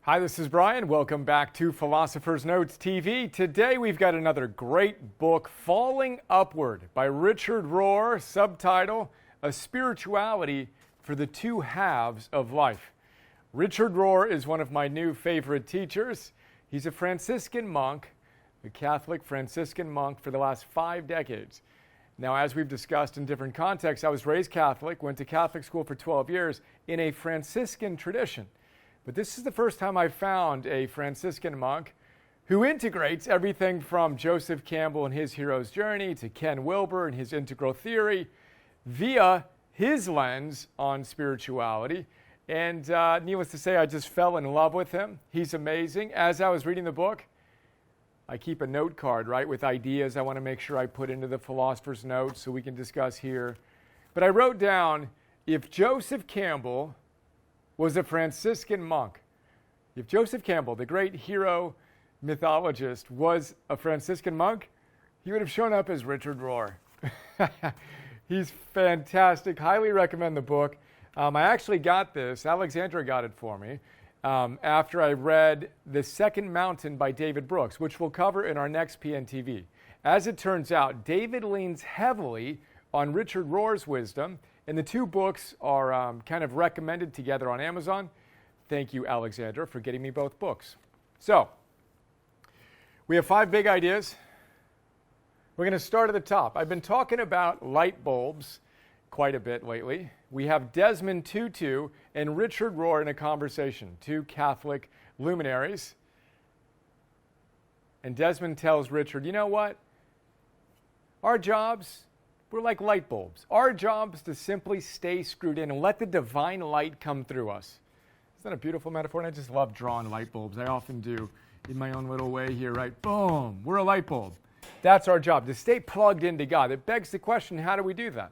Hi, this is Brian. Welcome back to Philosophers Notes TV. Today we've got another great book, Falling Upward by Richard Rohr, subtitle, A Spirituality for the Two Halves of Life. Richard Rohr is one of my new favorite teachers. He's a Franciscan monk, a Catholic Franciscan monk for the last 5 decades. Now, as we've discussed in different contexts, I was raised Catholic, went to Catholic school for 12 years in a Franciscan tradition. But this is the first time I've found a Franciscan monk who integrates everything from Joseph Campbell and his hero's journey to Ken Wilber and his integral theory via his lens on spirituality. And needless to say, I just fell in love with him. He's amazing. As I was reading the book, I keep a note card, right, with ideas I want to make sure I put into the Philosopher's Notes so we can discuss here. But I wrote down, if Joseph Campbell was a Franciscan monk, if Joseph Campbell, the great hero mythologist, was a Franciscan monk, he would have shown up as Richard Rohr. He's fantastic. Highly recommend the book. I actually got this. Alexandra got it for me after I read The Second Mountain by David Brooks, which we'll cover in our next PNTV. As it turns out, David leans heavily on Richard Rohr's wisdom, and the two books are kind of recommended together on Amazon. Thank you, Alexandra, for getting me both books. So, we have 5 big ideas. We're going to start at the top. I've been talking about light bulbs quite a bit lately. We have Desmond Tutu and Richard Rohr in a conversation, 2 Catholic luminaries. And Desmond tells Richard, you know what? Our jobs, we're like light bulbs. Our job is to simply stay screwed in and let the divine light come through us. Isn't that a beautiful metaphor? And I just love drawing light bulbs. I often do in my own little way here, right? Boom, we're a light bulb. That's our job, to stay plugged into God. It begs the question, how do we do that?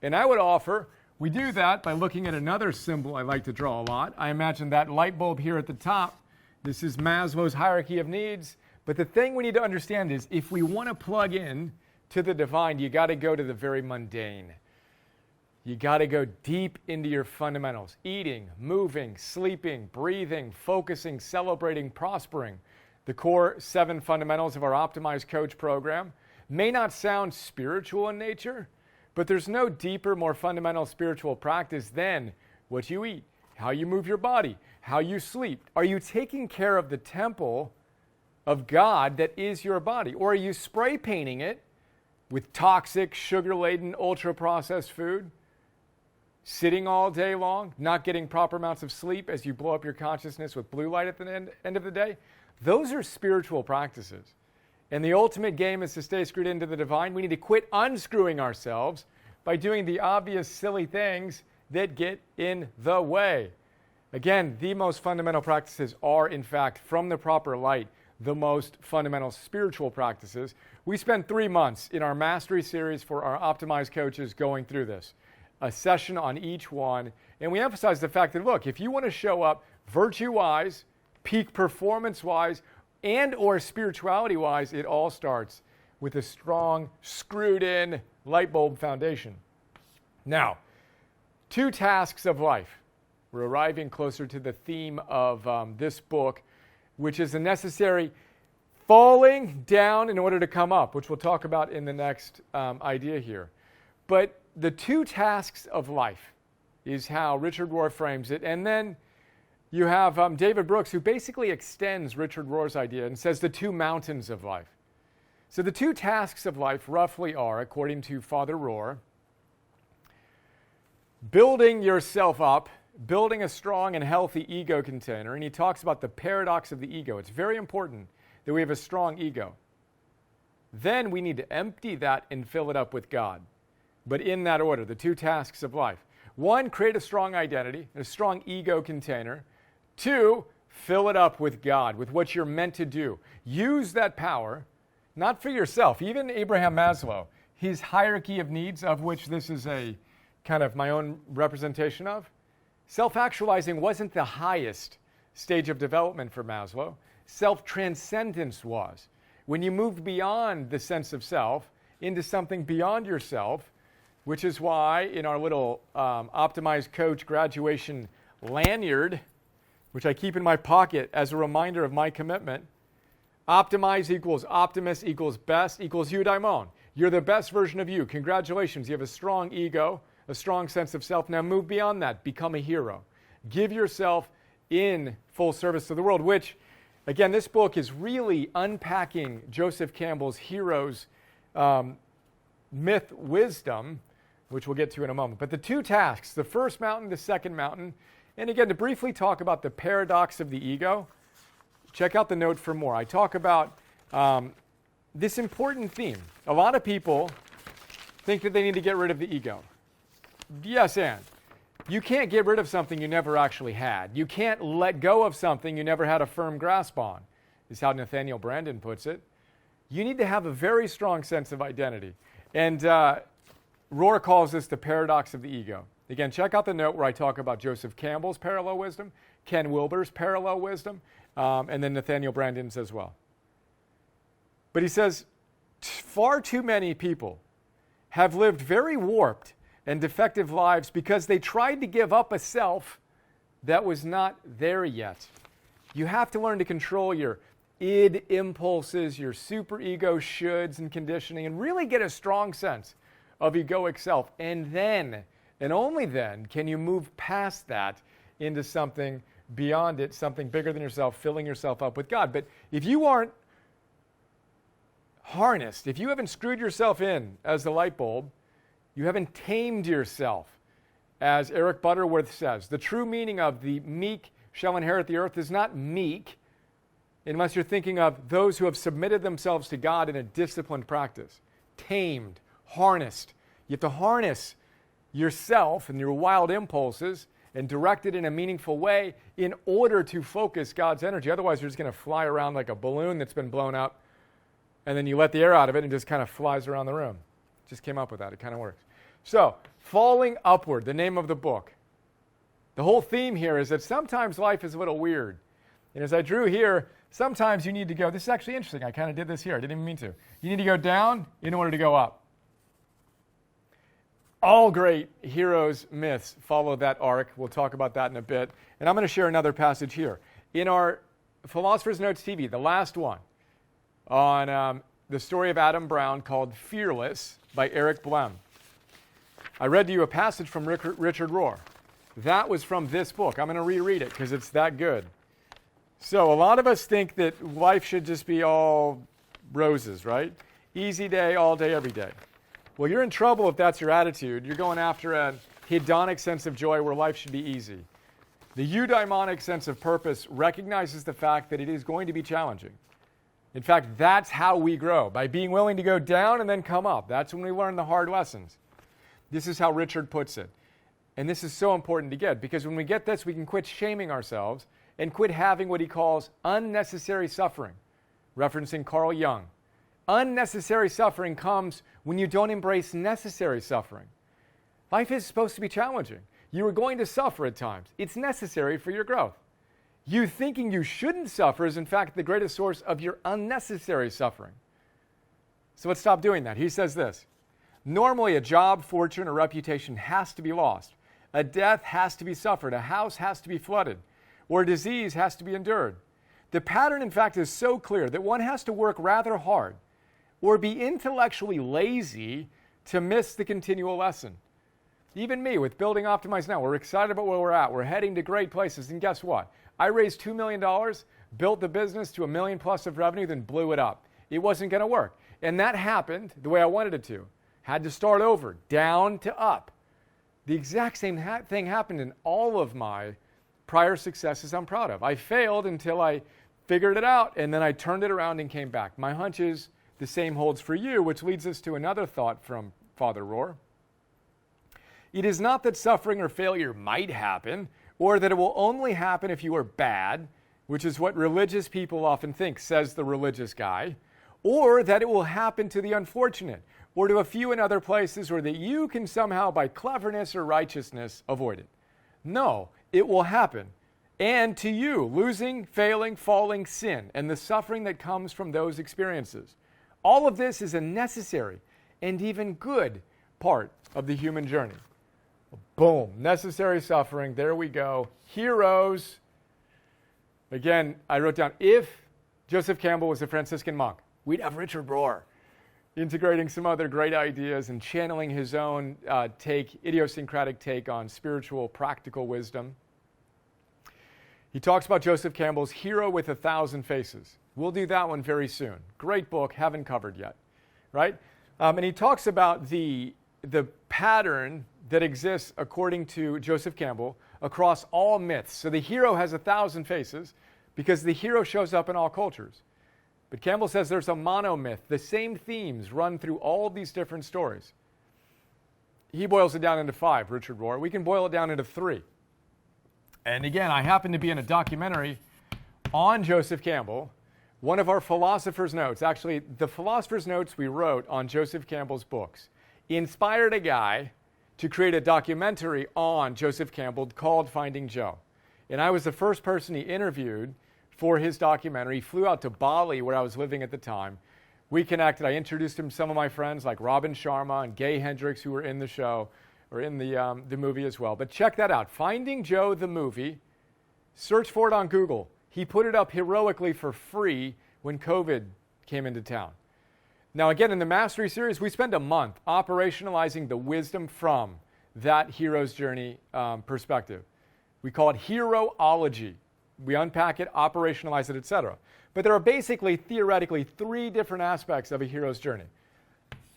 And I would offer, we do that by looking at another symbol I like to draw a lot. I imagine that light bulb here at the top. This is Maslow's hierarchy of needs. But the thing we need to understand is, if we want to plug in to the divine, you got to go to the very mundane. You got to go deep into your fundamentals. Eating, moving, sleeping, breathing, focusing, celebrating, prospering. The core 7 fundamentals of our Optimized Coach program may not sound spiritual in nature, but there's no deeper, more fundamental spiritual practice than what you eat, how you move your body, how you sleep. Are you taking care of the temple of God that is your body? Or are you spray painting it with toxic, sugar-laden, ultra-processed food, sitting all day long, not getting proper amounts of sleep as you blow up your consciousness with blue light at the end of the day? Those are spiritual practices. And the ultimate game is to stay screwed into the divine. We need to quit unscrewing ourselves by doing the obvious, silly things that get in the way. Again, the most fundamental practices are, in fact, from the proper light, the most fundamental spiritual practices. We spent 3 months in our mastery series for our optimized coaches going through this, a session on each one. And we emphasize the fact that, look, if you want to show up virtue-wise, peak performance-wise, and or spirituality-wise, it all starts with a strong, screwed-in light bulb foundation. Now, 2 tasks of life. We're arriving closer to the theme of this book, which is the necessary falling down in order to come up, which we'll talk about in the next idea here. But the 2 tasks of life is how Richard Rohr frames it. And then you have David Brooks, who basically extends Richard Rohr's idea and says the 2 mountains of life. So the 2 tasks of life roughly are, according to Father Rohr, building yourself up, building a strong and healthy ego container. And he talks about the paradox of the ego. It's very important that we have a strong ego. Then we need to empty that and fill it up with God. But in that order, the 2 tasks of life. 1, create a strong identity, a strong ego container. 2, fill it up with God, with what you're meant to do. Use that power, not for yourself. Even Abraham Maslow, his hierarchy of needs, of which this is a kind of my own representation of, self-actualizing wasn't the highest stage of development for Maslow. Self-transcendence was. When you moved beyond the sense of self into something beyond yourself, which is why in our little optimized coach graduation lanyard, which I keep in my pocket as a reminder of my commitment. Optimize equals optimist equals best equals eudaimon. You're the best version of you. Congratulations. You have a strong ego, a strong sense of self. Now move beyond that. Become a hero. Give yourself in full service to the world, which, again, this book is really unpacking Joseph Campbell's hero's myth wisdom, which we'll get to in a moment. But the two tasks, the first mountain, the second mountain, and again, to briefly talk about the paradox of the ego, check out the note for more. I talk about this important theme. A lot of people think that they need to get rid of the ego. Yes, and you can't get rid of something you never actually had. You can't let go of something you never had a firm grasp on, is how Nathaniel Branden puts it. You need to have a very strong sense of identity. And Rohr calls this the paradox of the ego. Again, check out the note where I talk about Joseph Campbell's parallel wisdom, Ken Wilber's parallel wisdom, and then Nathaniel Branden's as well. But he says, far too many people have lived very warped and defective lives because they tried to give up a self that was not there yet. You have to learn to control your id impulses, your superego shoulds and conditioning, and really get a strong sense of egoic self. And then, and only then, can you move past that into something beyond it, something bigger than yourself, filling yourself up with God. But if you aren't harnessed, if you haven't screwed yourself in as the light bulb, you haven't tamed yourself, as Eric Butterworth says. The true meaning of the meek shall inherit the earth is not meek, unless you're thinking of those who have submitted themselves to God in a disciplined practice. Tamed, harnessed. You have to harness yourself and your wild impulses and direct it in a meaningful way in order to focus God's energy. Otherwise, you're just going to fly around like a balloon that's been blown up, and then you let the air out of it and it just kind of flies around the room. Just came up with that. It kind of works. So, falling upward, the name of the book. The whole theme here is that sometimes life is a little weird. And as I drew here, sometimes you need to go, this is actually interesting. I kind of did this here. I didn't even mean to. You need to go down in order to go up. All great heroes' myths follow that arc. We'll talk about that in a bit. And I'm going to share another passage here. In our Philosophers Notes TV, the last one, on the story of Adam Brown called Fearless by Eric Blem. I read to you a passage from Richard Rohr. That was from this book. I'm going to reread it because it's that good. So a lot of us think that life should just be all roses, right? Easy day, all day, every day. Well, you're in trouble if that's your attitude. You're going after a hedonic sense of joy where life should be easy. The eudaimonic sense of purpose recognizes the fact that it is going to be challenging. In fact, that's how we grow, by being willing to go down and then come up. That's when we learn the hard lessons. This is how Richard puts it. And this is so important to get, because when we get this, we can quit shaming ourselves and quit having what he calls unnecessary suffering, referencing Carl Jung. Unnecessary suffering comes when you don't embrace necessary suffering. Life is supposed to be challenging. You are going to suffer at times. It's necessary for your growth. You thinking you shouldn't suffer is, in fact, the greatest source of your unnecessary suffering. So let's stop doing that. He says this: normally a job, fortune, or reputation has to be lost. A death has to be suffered. A house has to be flooded. Or a disease has to be endured. The pattern, in fact, is so clear that one has to work rather hard or be intellectually lazy to miss the continual lesson. Even me, with Building Optimize Now, we're excited about where we're at. We're heading to great places. And guess what? I raised $2 million, built the business to $1 million plus of revenue, then blew it up. It wasn't going to work. And that happened the way I wanted it to. Had to start over, down to up. The exact same thing happened in all of my prior successes I'm proud of. I failed until I figured it out, and then I turned it around and came back. My hunch is the same holds for you, which leads us to another thought from Father Rohr. It is not that suffering or failure might happen, or that it will only happen if you are bad, which is what religious people often think, says the religious guy, or that it will happen to the unfortunate, or to a few in other places, or that you can somehow, by cleverness or righteousness, avoid it. No, it will happen. And to you, losing, failing, falling, sin, and the suffering that comes from those experiences. All of this is a necessary and even good part of the human journey. Boom, necessary suffering, there we go. Heroes, Again, I wrote down, if Joseph Campbell was a Franciscan monk, we'd have Richard Rohr integrating some other great ideas and channeling his own idiosyncratic take on spiritual, practical wisdom. He talks about Joseph Campbell's Hero with 1,000 Faces. We'll do that one very soon. Great book, haven't covered yet, right? And he talks about the pattern that exists, according to Joseph Campbell, across all myths. So the hero has 1,000 faces because the hero shows up in all cultures. But Campbell says there's a monomyth. The same themes run through all these different stories. He boils it down into 5, Richard Rohr. We can boil it down into 3. And again, I happen to be in a documentary on Joseph Campbell. One of our Philosophers Notes, actually the Philosophers Notes we wrote on Joseph Campbell's books, inspired a guy to create a documentary on Joseph Campbell called Finding Joe. And I was the first person he interviewed for his documentary. He flew out to Bali, where I was living at the time. We connected. I introduced him to some of my friends like Robin Sharma and Gay Hendricks, who were in the show, or in the movie as well. But check that out. Finding Joe, the movie. Search for it on Google. He put it up heroically for free when COVID came into town. Now, again, in the Mastery series, we spend a month operationalizing the wisdom from that hero's journey perspective. We call it heroology. We unpack it, operationalize it, etc. But there are basically, theoretically, 3 different aspects of a hero's journey.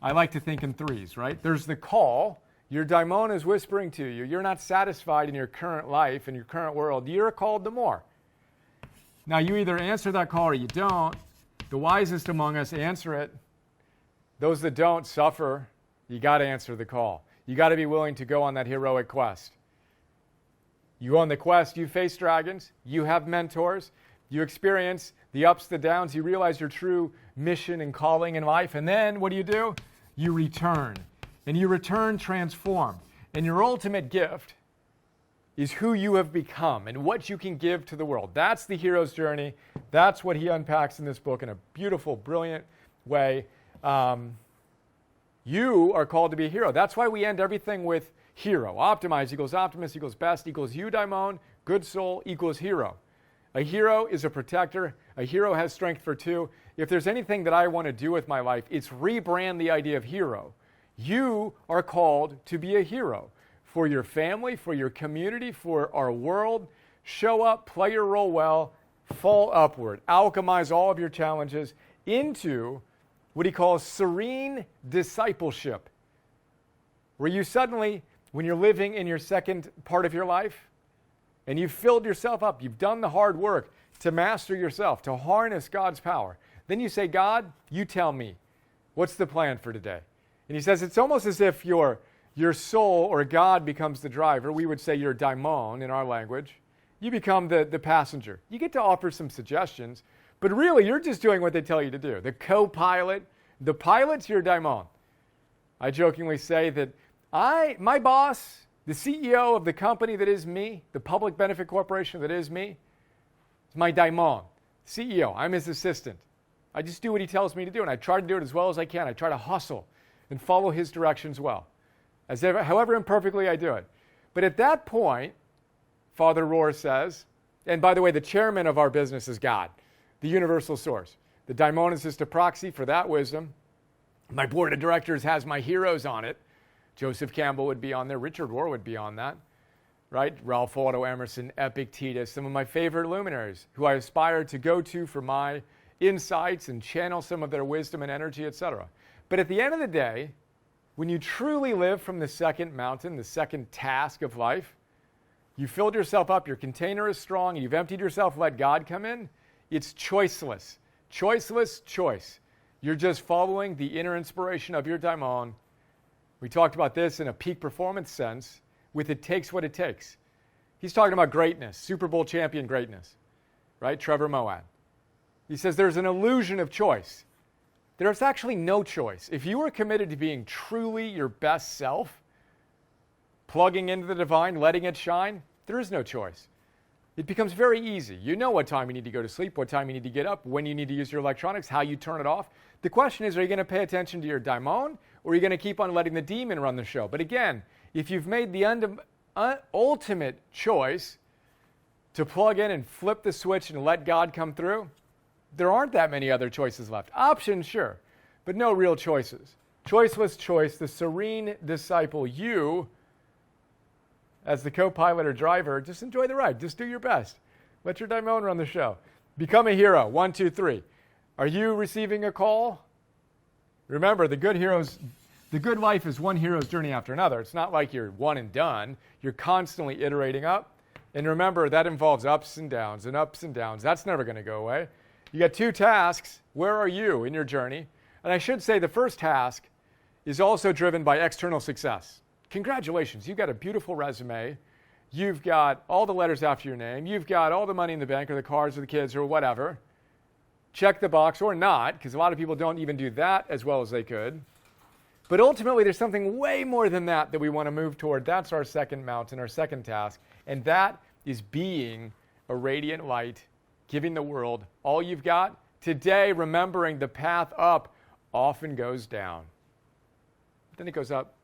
I like to think in 3s, right? There's the call. Your daimon is whispering to you. You're not satisfied in your current life, in your current world. You're called to more. Now, you either answer that call or you don't. The wisest among us answer it. Those that don't suffer. You got to answer the call. You got to be willing to go on that heroic quest. You go on the quest, you face dragons, you have mentors, you experience the ups, the downs, you realize your true mission and calling in life, and then what do? You return. And you return transformed. And your ultimate gift is who you have become and what you can give to the world. That's the hero's journey. That's what he unpacks in this book in a beautiful, brilliant way. You are called to be a hero. That's why we end everything with hero. Optimize equals optimist equals best equals eudaimon, good soul equals hero. A hero is a protector. A hero has strength for 2. If there's anything that I want to do with my life, it's rebrand the idea of hero. You are called to be a hero for your family, for your community, for our world. Show up, play your role well, fall upward. Alchemize all of your challenges into what he calls serene discipleship, where you suddenly, when you're living in your second part of your life, and you've filled yourself up, you've done the hard work to master yourself, to harness God's power, then you say, God, you tell me, what's the plan for today? And he says it's almost as if your soul or God becomes the driver. We would say your daimon in our language. You become the passenger. You get to offer some suggestions, but really you're just doing what they tell you to do. The co-pilot, the pilot's your daimon. I jokingly say that my boss, the CEO of the company that is me, the public benefit corporation that is me, is my daimon. CEO, I'm his assistant. I just do what he tells me to do, and I try to do it as well as I can. I try to hustle and follow his directions well, however imperfectly I do it. But at that point, Father Rohr says, and by the way, the chairman of our business is God, the universal source. The daimon is just a proxy for that wisdom. My board of directors has my heroes on it. Joseph Campbell would be on there. Richard Rohr would be on that, right? Ralph Waldo Emerson, Epictetus, some of my favorite luminaries who I aspire to go to for my insights and channel some of their wisdom and energy, etc. But at the end of the day, when you truly live from the second mountain, the second task of life, you filled yourself up, your container is strong, you've emptied yourself, let God come in, it's choiceless. Choiceless choice. You're just following the inner inspiration of your daimon. We talked about this in a peak performance sense with it takes what it takes. He's talking about greatness, Super Bowl champion greatness, right? Trevor Moawad. He says there's an illusion of choice. There's actually no choice. If you are committed to being truly your best self, plugging into the divine, letting it shine, there is no choice. It becomes very easy. You know what time you need to go to sleep, what time you need to get up, when you need to use your electronics, how you turn it off. The question is, are you going to pay attention to your daimon, or are you going to keep on letting the demon run the show? But again, if you've made the ultimate choice, to plug in and flip the switch and let God come through, there aren't that many other choices left. Options, sure, but no real choices. Choiceless choice, the Serene Disciple. You, as the co-pilot or driver, just enjoy the ride. Just do your best. Let your daimon run the show. Become a hero. 1, 2, 3. Are you receiving a call? Remember, the good life is one hero's journey after another. It's not like you're one and done. You're constantly iterating up. And remember, that involves ups and downs and ups and downs. That's never going to go away. You got 2 tasks. Where are you in your journey? And I should say the first task is also driven by external success. Congratulations, you've got a beautiful resume. You've got all the letters after your name. You've got all the money in the bank or the cars or the kids or whatever. Check the box or not, because a lot of people don't even do that as well as they could. But ultimately, there's something way more than that we want to move toward. That's our second mountain, our second task. And that is being a radiant light, giving the world all you've got. Today, remembering the path up often goes down. Then it goes up.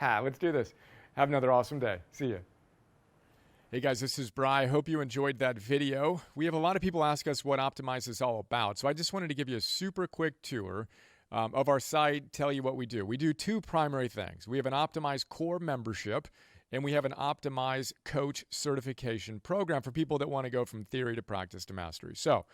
Let's do this. Have another awesome day. See you. Hey guys, this is Bri. Hope you enjoyed that video. We have a lot of people ask us what Optimize is all about. So I just wanted to give you a super quick tour of our site, tell you what we do. We do 2 primary things. We have an Optimize core membership, and we have an Optimize coach certification program for people that want to go from theory to practice to mastery. So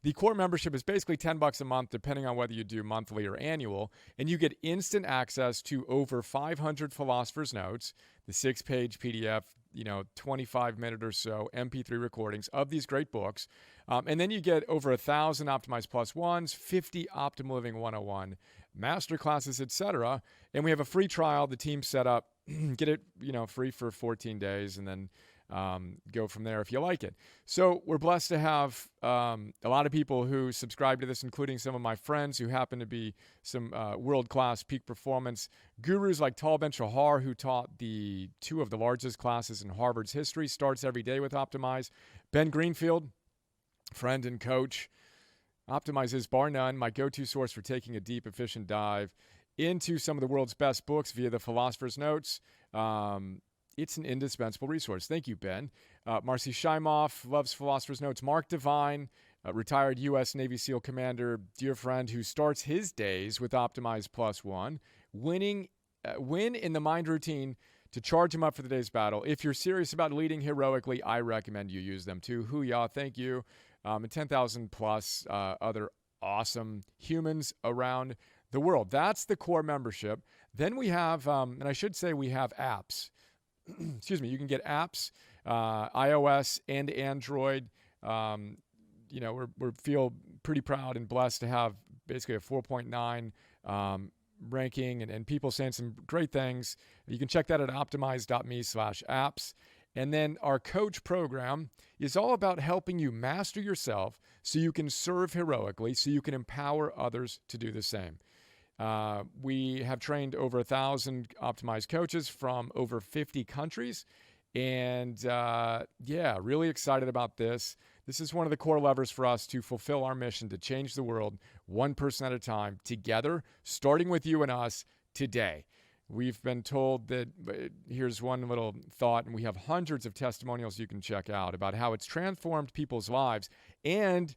the core membership is basically $10 a month, depending on whether you do monthly or annual, and you get instant access to over 500 Philosophers Notes, the 6-page PDF, 25-minute or so MP3 recordings of these great books, and then you get over 1,000 Optimize Plus ones, 50 Optimal Living 101 master classes, etc. And we have a free trial. The team set up, get it, free for 14 days, and then go from there if you like it. So we're blessed to have a lot of people who subscribe to this, including some of my friends who happen to be some world-class peak performance gurus like Tal Ben-Shahar, who taught 2 of the largest classes in Harvard's history, starts every day with Optimize. Ben Greenfield, friend and coach. Optimize is, bar none, my go-to source for taking a deep, efficient dive into some of the world's best books via the Philosophers Notes. It's an indispensable resource. Thank you, Ben. Marcy Scheimoff loves Philosophers Notes. Mark Devine, retired U.S. Navy SEAL commander, dear friend who starts his days with Optimize Plus One. Win in the mind routine to charge him up for the day's battle. If you're serious about leading heroically, I recommend you use them too. Hoo-yah, thank you. And 10,000 plus other awesome humans around the world. That's the core membership. Then we have, and I should say we have apps. Excuse me, you can get apps, iOS and Android. We feel pretty proud and blessed to have basically a 4.9 ranking and people saying some great things. You can check that at optimize.me/apps. And then our coach program is all about helping you master yourself so you can serve heroically, so you can empower others to do the same. We have trained over 1,000 optimized coaches from over 50 countries. And really excited about this. This is one of the core levers for us to fulfill our mission to change the world one person at a time together, starting with you and us today. We've been told that, here's one little thought, and we have hundreds of testimonials you can check out about how it's transformed people's lives. And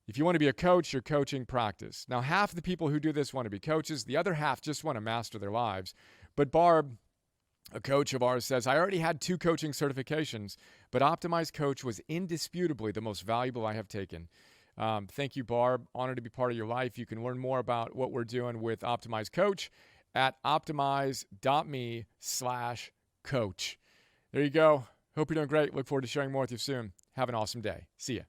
if you want to be a coach, you're coaching practice. Now, half of the people who do this want to be coaches. The other half just want to master their lives. But Barb, a coach of ours, says, I already had 2 coaching certifications, but Optimized Coach was indisputably the most valuable I have taken. Thank you, Barb. Honored to be part of your life. You can learn more about what we're doing with Optimized Coach at optimize.me/coach. There you go. Hope you're doing great. Look forward to sharing more with you soon. Have an awesome day. See ya.